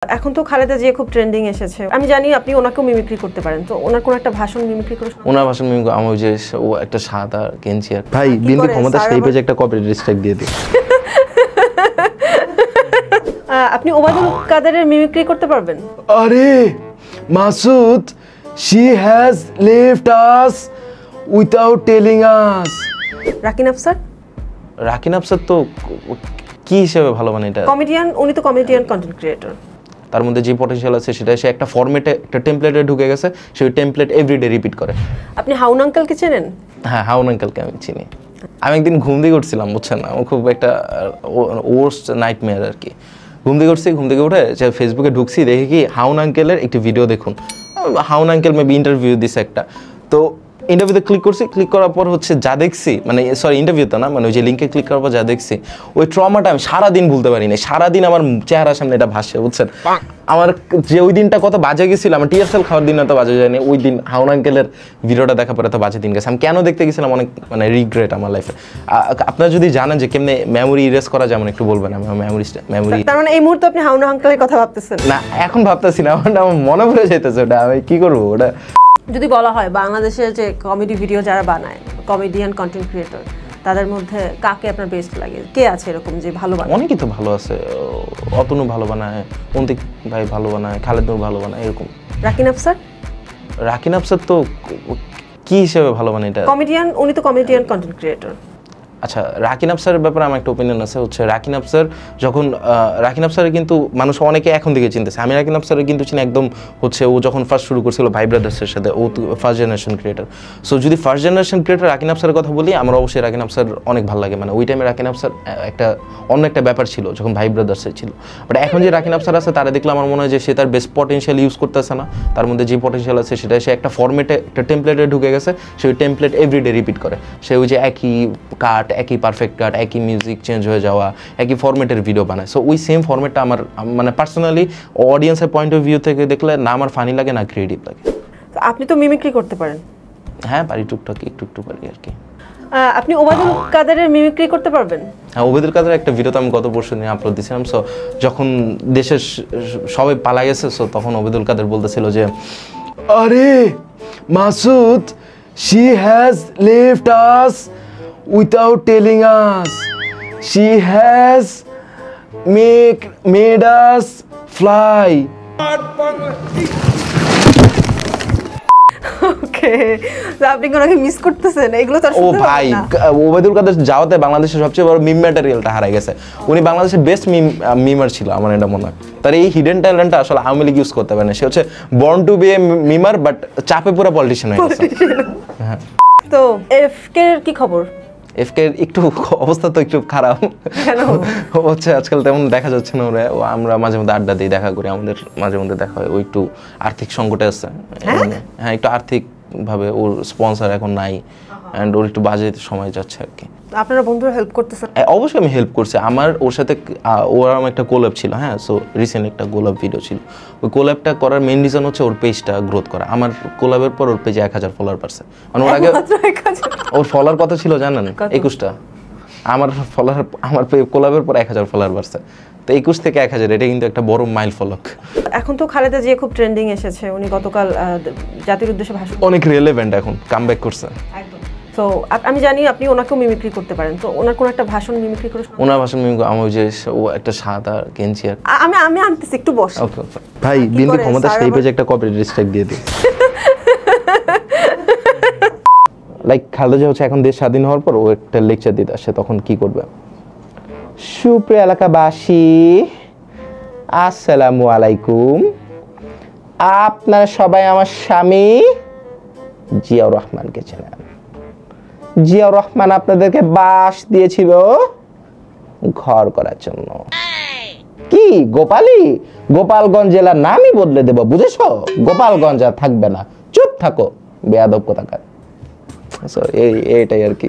এখন তো খালেদা জিয়া খুব ট্রেন্ডিং এসেছে। আমি জানি আপনি ওনাকেও মিমিক্রি করতে পারেন, তো ওনার কোন একটা ভাষণ মিমিক্রি করে। ওনার ভাষণ মিমিক্রি আমি যে ও একটা সাদা গেঞ্জি আর ভাই বিএনপি ক্ষমতা সেই পেজে একটা কপিরাইট স্ট্রাইক দিয়ে দিই। আপনি ওবায়দুল কাদেরের মিমিক্রি করতে পারবেন? আরে Masud, she has left us without telling us. Rakin Afsar? Rakin Afsar তো কি হিসেবে ভালো মানে এটা কমেডিয়ান, উনি তো কমেডিয়ান কন্টেন্ট ক্রিয়েটর। তার মধ্যে যে পটেনশিয়াল আছে সেটা সে একটা ফরম্যাটে একটা টেমপ্লেটে ঢুকে গেছে, সেই টেমপ্লেট এভরিডে রিপিট করে। আপনি হাউন আঙ্কেলকে চেনেন? হ্যাঁ, হাউন আঙ্কেলকে আমি চিনি। আমি একদিন ঘুম দিয়ে উঠছিলাম, বুঝছেন, আমার খুব একটা ওয়ার্স্ট নাইটমেয়ার আর কি। ঘুম থেকে উঠে যে ফেসবুকে ঢুকছি, দেখি কি হাউন আঙ্কেলের একটি ভিডিও দেখুন। হাউন আঙ্কেল মেবি ইন্টারভিউ দিছে একটা, তো ইন্টারভিউতে ক্লিক করছি। ক্লিক করার পর হচ্ছে যা দেখছি, মানে সরি ইন্টারভিউতে না, মানে ওই যে লিঙ্কে ক্লিক করার পর যা দেখছি, ওই ট্রমাটা আমি সারাদিন ভুলতে পারি না। সারাদিন আমার চেহারার সামনে এটা ভাসে, বুঝছেন। আমার যে ওই দিনটা কত বাজে গেছিলাম, আমার টিএসএল খাওয়ার দিন এত বাজে যায়নি, ওই দিন হাউন আঙ্কেলের ভিডিওটা দেখার পরে এত বাজে দিন গেছে। আমি কেন দেখতে গেছিলাম, অনেক মানে রিগ্রেট আমার লাইফে। আপনারা যদি জানেন যে কেমনে মেমোরি ইরেজ করা যায়, একটু বলবেন। আমার মেমোরি তার মানে এই মুহূর্তে আপনি হাউন আঙ্কেলের কথা ভাবতেছেন না? এখন ভাবতেছি না, আমার মনে পড়ে যাইতেছে ওটা। আমি কি করবো ওটা। যদি বলা হয় বাংলাদেশের যে কমেডি ভিডিও যারা বানায়, কমেডিয়ান কন্টেন্ট ক্রিয়েটর, তাদের মধ্যে কাকে আপনার বেস্ট লাগে? কে আছে এরকম যে ভালো বানায়? অনেকেই তো ভালো আছে। অতনু ভালো বানায়, অন্তিক ভাই ভালো বানায়, খালেদ নূর ভালো বানায়, এরকম। রাকিন আফসার? রাকিন আফসার তো কি হিসেবে ভালো বানায় এটা? কমেডিয়ান, উনি তো কমেডিয়ান কন্টেন্ট ক্রিয়েটর। আচ্ছা, রাকিন আফসারের ব্যাপারে আমার একটা ওপিনিয়ন আছে। হচ্ছে রাকিন আফসার যখন রাকিন আফসারের কিন্তু মানুষ অনেকে এখন থেকে চিনতেছে। আমি রাকিন আফসারের কিন্তু চিনি একদম হচ্ছে ও যখন ফার্স্ট শুরু করছিল ভাই ব্রাদার্সের সাথে, ও ফার্স্ট জেনারেশন ক্রিয়েটার। সো যদি ফার্স্ট জেনারেশন ক্রিয়েটার রাকিন আফসারের কথা বলি, আমার অবশ্যই রাকিন আফসার অনেক ভালো লাগে। মানে ওই টাইমে রাকিন আফসার একটা অন্য একটা ব্যাপার ছিল যখন ভাই ব্রাদার্সে ছিল। বাট এখন যে রাকিন আফসার আছে, তারা দেখলে আমার মনে হয় যে সে তার বেস্ট পটেনশিয়াল ইউজ করতেছে না। তার মধ্যে যে পটেনশিয়াল আছে সেটা সে একটা ফরম্যাটে একটা টেমপ্লেটে ঢুকে গেছে, সেই টেমপ্লেট এভরিডে রিপিট করে। সে ওই যে একই কাট, একই পারফেক্ট কাট, একই মিউজিক চেঞ্জ হয়ে যাওয়া, একই ফরম্যাটের ভিডিও বানায়। সো ওই সেম ফরম্যাটটা আমার মানে পার্সোনালি অডিয়েন্সের পয়েন্ট অফ ভিউ থেকে দেখলে না আমার ফানি লাগে না ক্রিয়েটিভ লাগে। আপনি তো মিমিক্রি করতে পারেন? হ্যাঁ পারি, টুকটাক একটু পারি আর কি। আপনি ওবায়দুল কাদেরের মিমিক্রি করতে পারবেন? হ্যাঁ, ওবায়দুল কাদের একটা ভিডিও তো আমি গত পরশু দিন আপলোড দিয়েছিলাম। সো যখন দেশের সবাই পালা গেছে, সো তখন ওবায়দুল কাদের বলতেছিল যে, আরে Masud, she has left us without telling us. She has made us fly. ওকে, আপনি কোনকে মিস করতেছেন? এগুলো তো ও ভাই, ওবায়দুল কাদের যাওয়াতে বাংলাদেশের সবচেয়ে বড় মিম ম্যাটেরিয়ালটা হারাই গেছে। উনি বাংলাদেশের বেস্ট মিমার ছিল আমার এটা মনে হয়। তার এই হিডেন ট্যালেন্টটা আসলে আওয়ামী লীগ ইউজ করতে পারে না। সে হচ্ছে born to be a memer, but চাপে পুরো পলিটিশিয়ান হয়ে গেছে। হ্যাঁ। তো এফকে এর কি খবর? এফকে একটু অবস্থা তো একটু খারাপ। কেন? হচ্ছে আজকাল তেমন দেখা যাচ্ছে না ওরা। আমরা মাঝে মধ্যে আড্ডা দিই, দেখা করি, আমাদের মাঝে মধ্যে দেখা হয়। ও একটু আর্থিক সংকটে আছে। হ্যাঁ, একটু আর্থিক ভাবে ওর স্পন্সর এখন নাই, অ্যান্ড ওর একটু বাজে সময় যাচ্ছে আর কি। আপনারা বন্ধুরা হেল্প করতেছেন? অবশ্যই আমি হেল্প করছি। আমার ওর সাথে ওর একটা কোল্যাব ছিল। হ্যাঁ, সো রিসেন্ট একটা কোল্যাব ভিডিও ছিল। ওই কোল্যাবটা করার মেইন রিজন হচ্ছে ওর পেজটা গ্রোথ করা। আমার কোল্যাবের পর ওর পেজে 1000 ফলোয়ার পারছে। মানে ওর আগে ওর ফলোয়ার কত ছিল জানেন? 21টা। আমার ফলোয়ার, আমার কোল্যাবের পর 1000 ফলোয়ার বাড়ছে। তো 21 থেকে 1000, এটা কিন্তু একটা বড় মাইল ফলক। এখন তো খালেদা জিয়া খুব ট্রেন্ডিং এসেছে। উনি গতকাল জাতির উদ্দেশ্যে ভাষণ, অনেক রিলেভেন্ট, এখন কামব্যাক করছে। একদম। তো আমি জানি আপনি ওনাকেও মিমিক্রি করতে পারেন, তো ওনার কোন একটা ভাষণ মিমিক্রি করে। ওনার ভাষণ মিমিক্রি আমি যে ও একটা সাদা গেঞ্জি আর আমি আনতেছি, একটু বস। ওকে ভাই, বিএনপি ক্ষমতা সেই পেজে একটা কপিরাইট স্ট্রাইক দিয়ে দিই। লাইক খালেদা জিয়া হচ্ছে এখন দেশ স্বাধীন হওয়ার পর ও একটা লেকচার দিতে আসে, তখন কি করবে? সুপ্রিয় এলাকাবাসী, আসসালামু আলাইকুম। আপনারা সবাই আমার স্বামী জিয়াউর রহমানকে চেনেন। জিয়াউর রহমান আপনাদেরকে বাস দিয়েছিল ঘর করার জন্য। কি গোপালী? গোপালগঞ্জ জেলার নামই বদলে দেব, বুঝেছো? গোপালগঞ্জ আর থাকবে না। চুপ থাকো বেয়াদব কোথাকার। এইটাই আর কি।